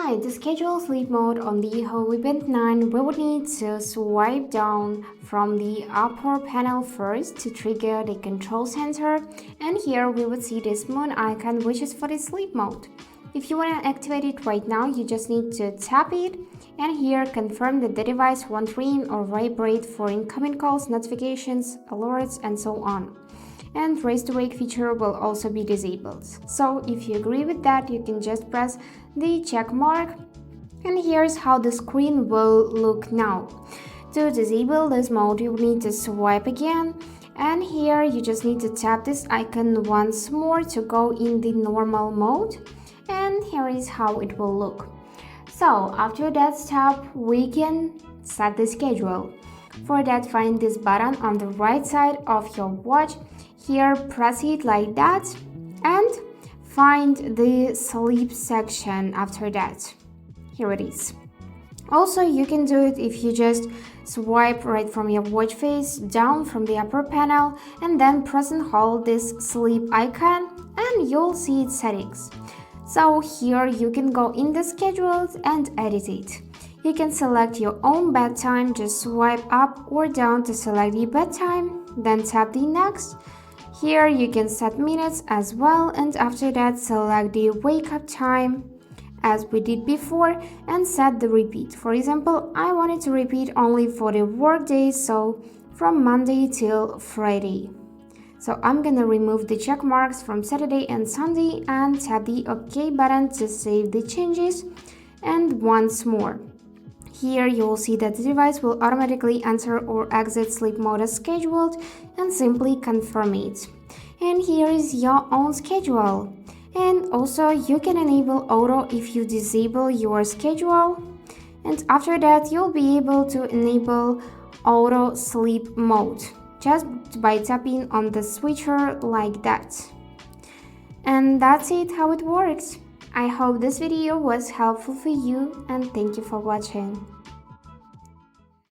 Hi, to schedule sleep mode on the HUAWEI Band 9, we would need to swipe down from the upper panel first to trigger the control center, and here we would see this moon icon, which is for the sleep mode. If you want to activate it right now, you just need to tap it, and here confirm that the device won't ring or vibrate for incoming calls, notifications, alerts, and so on. And raise to wake feature will also be disabled. So if you agree with that, you can just press the check mark, and here's how the screen will look now. To disable this mode, you will need to swipe again, and here you just need to tap this icon once more to go in the normal mode, and here is how it will look. So after that step, we can set the schedule. For that, find this button on the right side of your watch. Here, press it like that and find the sleep section after that. Here it is. Also, you can do it if you just swipe right from your watch face down from the upper panel and then press and hold this sleep icon and you'll see its settings. So here you can go in the schedules and edit it. You can select your own bedtime, just swipe up or down to select the bedtime, then tap the next. Here you can set minutes as well, and after that select the wake up time as we did before and set the repeat. For example, I wanted to repeat only for the work days, so from Monday till Friday. So I'm gonna remove the check marks from Saturday and Sunday and tap the OK button to save the changes. And once more. Here you will see that the device will automatically enter or exit sleep mode as scheduled and simply confirm it. And here is your own schedule. And also you can enable auto if you disable your schedule. And after that you'll be able to enable auto sleep mode just by tapping on the switcher like that. And that's it, how it works. I hope this video was helpful for you and thank you for watching.